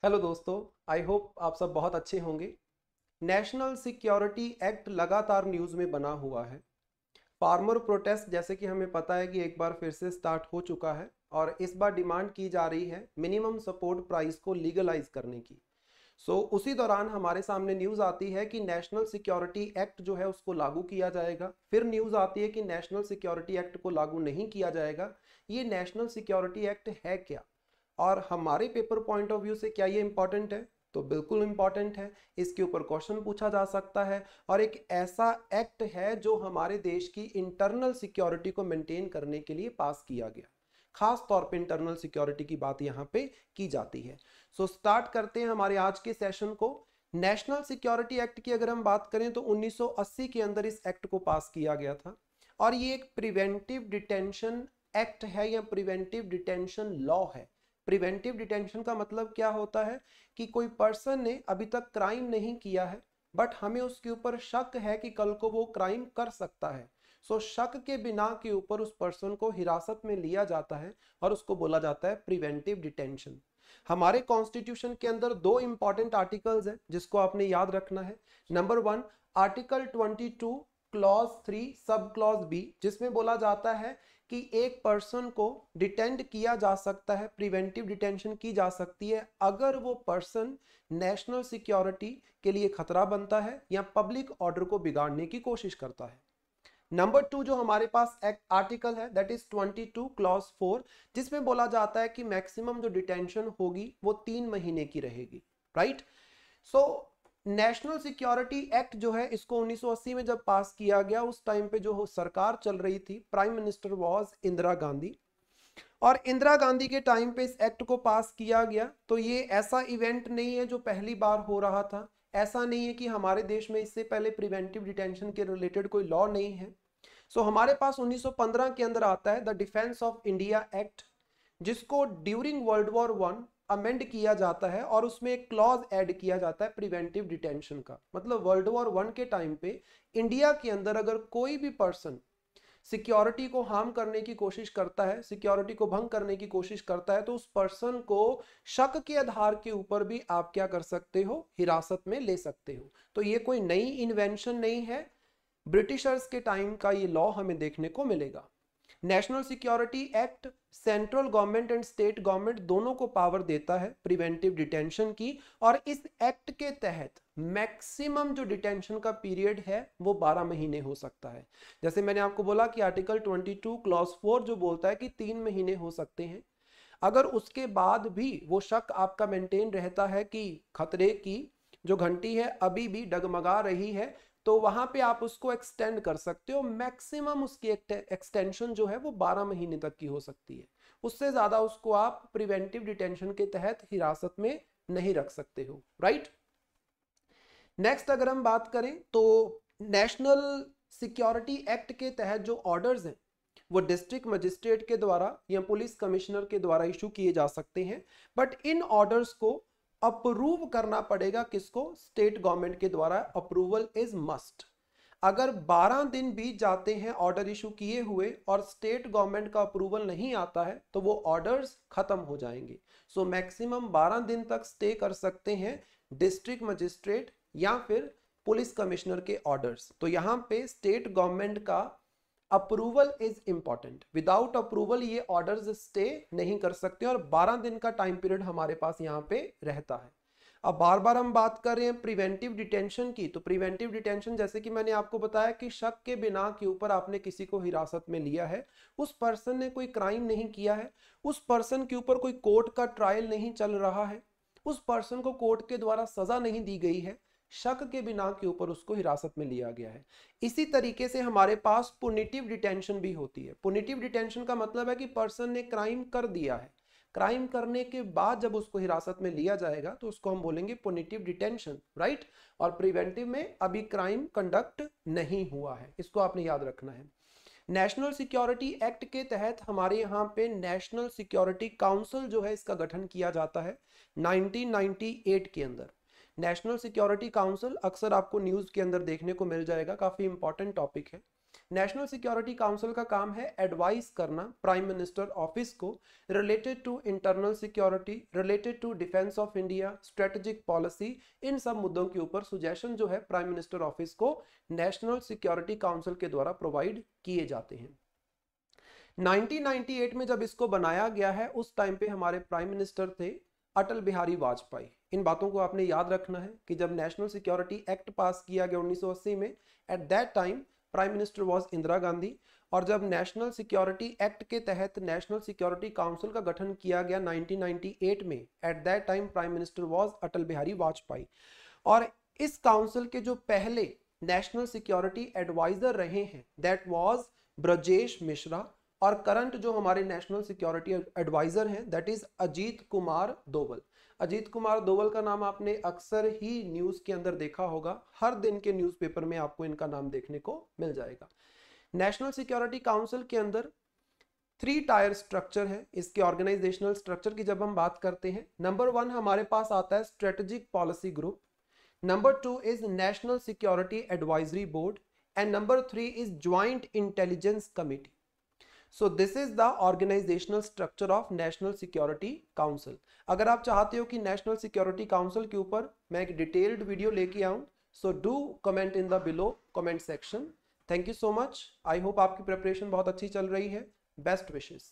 Hello दोस्तों, I hope आप सब बहुत अच्छे होंगे। नेशनल सिक्योरिटी एक्ट लगातार न्यूज़ में बना हुआ है। फार्मर प्रोटेस्ट जैसे कि हमें पता है कि एक बार फिर से स्टार्ट हो चुका है और इस बार डिमांड की जा रही है मिनिमम सपोर्ट प्राइस को लीगलाइज करने की। उसी दौरान हमारे सामने न्यूज़ आती है कि नेशनल सिक्योरिटी एक्ट जो है उसको लागू किया जाएगा। फिर न्यूज़ आती है कि नेशनल सिक्योरिटी एक्ट को लागू नहीं किया जाएगा। ये नेशनल सिक्योरिटी एक्ट है क्या, और हमारे पेपर पॉइंट ऑफ व्यू से क्या ये इंपॉर्टेंट है? तो बिल्कुल इंपॉर्टेंट है। इसके ऊपर क्वेश्चन पूछा जा सकता है और एक ऐसा एक्ट है जो हमारे देश की इंटरनल सिक्योरिटी को मेंटेन करने के लिए पास किया गया। खास तौर पे इंटरनल सिक्योरिटी की बात यहाँ पे की जाती है। स्टार्ट करते हैं हमारे आज के सेशन को। नेशनल सिक्योरिटी एक्ट की अगर हम बात करें तो 1980 के अंदर इस एक्ट को पास किया गया था और ये एक प्रिवेंटिव डिटेंशन एक्ट है या प्रिवेंटिव डिटेंशन लॉ है। प्रिवेंटिव डिटेंशन का मतलब क्या होता है कि कोई पर्सन ने अभी तक क्राइम नहीं किया है बट हमें उसके ऊपर शक है कि कल को वो क्राइम कर सकता है। शक के बिना के ऊपर उस पर्सन को हिरासत में लिया जाता है और उसको बोला जाता है प्रिवेंटिव डिटेंशन। हमारे कॉन्स्टिट्यूशन के अंदर दो इंपॉर्टेंट आर्टिकल्स हैं जिसको आपने याद रखना है। Number 1, article 22 clause 3 sub clause B, जिसमें बोला जाता है कि एक पर्सन को डिटेंड किया जा सकता है, प्रिवेंटिव डिटेंशन की जा सकती है अगर वो पर्सन नेशनल सिक्योरिटी के लिए खतरा बनता है या पब्लिक ऑर्डर को बिगाड़ने की कोशिश करता है। नंबर 2 जो हमारे पास आर्टिकल है दैट इज 22 क्लॉज 4, जिसमें बोला जाता है कि मैक्सिमम जो डिटेंशन होगी वो 3 महीने की रहेगी। Right. So national security act जो है इसको 1980 में जब पास किया गया उस टाइम पे जो सरकार चल रही थी, prime minister was Indira Gandhi, और इंदिरा गांधी के टाइम पे इस एक्ट को पास किया गया। तो ये ऐसा इवेंट नहीं है जो पहली बार हो रहा था, ऐसा नहीं है कि हमारे देश में इससे पहले प्रिवेंटिव डिटेंशन के रिलेटेड कोई लॉ नहीं है। हमारे पास 1915 के अंदर आता है the defence of India act, जिसको ड्यूरिंग वर्ल्ड वॉर 1 अमेंड किया जाता है और उसमें एक क्लॉज ऐड किया जाता है प्रिवेंटिव डिटेंशन का। मतलब वर्ल्ड वॉर 1 के टाइम पे इंडिया के अंदर अगर कोई भी पर्सन सिक्योरिटी को हार्म करने की कोशिश करता है, सिक्योरिटी को भंग करने की कोशिश करता है, तो उस पर्सन को शक के आधार के ऊपर भी आप क्या कर सकते हो, हिरासत में ले सकते हो। तो ये कोई नई इन्वेंशन नहीं है, ब्रिटिशर्स के टाइम का ये लॉ हमें देखने को मिलेगा। National security act central government and state government दोनों को पावर देता है प्रिवेंटिव डिटेंशन की, और इस एक्ट के तहत मैक्सिमम जो डिटेंशन का पीरियड है वो 12 महीने हो सकता है। जैसे मैंने आपको बोला कि आर्टिकल 22 क्लॉज 4 जो बोलता है कि 3 महीने हो सकते हैं। अगर उसके बाद भी वो शक आपका मेंटेन रहता है कि खतरे की जो घंटी है अभी भी डगमगा रही है, तो वहां पे आप उसको एक्सटेंड कर सकते हो। मैक्सिमम उसकी एक्सटेंशन जो है वो 12 महीने तक की हो सकती है। उससे ज्यादा उसको आप प्रिवेंटिव डिटेंशन के तहत हिरासत में नहीं रख सकते हो। राइट। नेक्स्ट अगर हम बात करें तो नेशनल सिक्योरिटी एक्ट के तहत जो ऑर्डर्स हैं वो डिस्ट्रिक्ट मजिस्ट्रेट के द्वारा या पुलिस कमिश्नर के द्वारा इशू किए जा सकते हैं, बट इन ऑर्डर्स को अप्रूव करना पड़ेगा किसको, स्टेट गवर्नमेंट के द्वारा। Approval is must. अगर 12 दिन बीत जाते हैं ऑर्डर इशू किए हुए और स्टेट गवर्नमेंट का अप्रूवल नहीं आता है तो वो ऑर्डर्स खत्म हो जाएंगे। मैक्सिमम 12 दिन तक स्टे कर सकते हैं डिस्ट्रिक्ट मजिस्ट्रेट या फिर पुलिस कमिश्नर के ऑर्डर्स। तो यहाँ पे स्टेट गवर्नमेंट का approval is important. Without approval ये ऑर्डर्स स्टे नहीं कर सकते और 12 दिन का टाइम पीरियड हमारे पास यहाँ पे रहता है। अब बार बार हम बात कर रहे हैं प्रिवेंटिव डिटेंशन की, तो प्रिवेंटिव डिटेंशन जैसे कि मैंने आपको बताया कि शक के बिना के ऊपर आपने किसी को हिरासत में लिया है, उस पर्सन ने कोई क्राइम नहीं किया है, उस पर्सन के ऊपर कोई कोर्ट का ट्रायल नहीं चल रहा है, उस पर्सन को कोर्ट के द्वारा सजा नहीं दी गई है, शक के बिना के ऊपर उसको हिरासत में लिया गया है। इसी तरीके से हमारे पास पुनिटिव डिटेंशन भी होती है। पुनिटिव डिटेंशन का मतलब है कि पर्सन ने क्राइम कर दिया है, क्राइम करने के बाद जब उसको हिरासत में लिया जाएगा तो उसको हम बोलेंगे पुनिटिव डिटेंशन। राइट। और प्रिवेंटिव में अभी क्राइम कंडक्ट नहीं हुआ है, इसको आपने याद रखना है। नेशनल सिक्योरिटी एक्ट के तहत हमारे यहाँ पे नेशनल सिक्योरिटी काउंसिल जो है इसका गठन किया जाता है 1998 के अंदर। नेशनल सिक्योरिटी काउंसिल अक्सर आपको न्यूज के अंदर देखने को मिल जाएगा, काफी इंपॉर्टेंट टॉपिक है। नेशनल सिक्योरिटी काउंसिल का काम है एडवाइस करना प्राइम मिनिस्टर ऑफिस को related to internal security, related to defence of India, strategic policy, इन सब मुद्दों के ऊपर सुजेशन जो है प्राइम मिनिस्टर ऑफिस को नेशनल सिक्योरिटी काउंसिल के द्वारा प्रोवाइड किए जाते हैं। 1998 में जब इसको बनाया गया है उस टाइम पे हमारे प्राइम मिनिस्टर थे अटल बिहारी वाजपेयी। इन बातों को आपने याद रखना है कि जब नेशनल सिक्योरिटी एक्ट पास किया गया 1980 में, at that time prime minister was Indira Gandhi, और जब नेशनल सिक्योरिटी एक्ट के तहत नेशनल सिक्योरिटी काउंसिल का गठन किया गया 1998 में, at that time prime minister was Atal Bihari Vajpayee. और इस काउंसिल के जो पहले नेशनल सिक्योरिटी एडवाइजर रहे हैं दैट वाज ब्रजेश मिश्रा, और करंट जो हमारे नेशनल सिक्योरिटी एडवाइजर हैं दैट इज अजीत कुमार दोवल। अजीत कुमार दोवल का नाम आपने अक्सर ही न्यूज के अंदर देखा होगा, हर दिन के न्यूज़पेपर में आपको इनका नाम देखने को मिल जाएगा। नेशनल सिक्योरिटी काउंसिल के अंदर 3 टायर स्ट्रक्चर है। इसके ऑर्गेनाइजेशनल स्ट्रक्चर की जब हम बात करते हैं, नंबर 1 हमारे पास आता है strategic policy group, number 2 is national security advisory board, and number 3 is joint intelligence committee. So this is the organizational structure of National Security Council. अगर आप चाहते हो कि नेशनल सिक्योरिटी काउंसिल के ऊपर मैं एक डिटेल्ड वीडियो लेके आऊं, so do comment in the below comment section. Thank you so much. I hope आपकी प्रिपरेशन बहुत अच्छी चल रही है. Best wishes.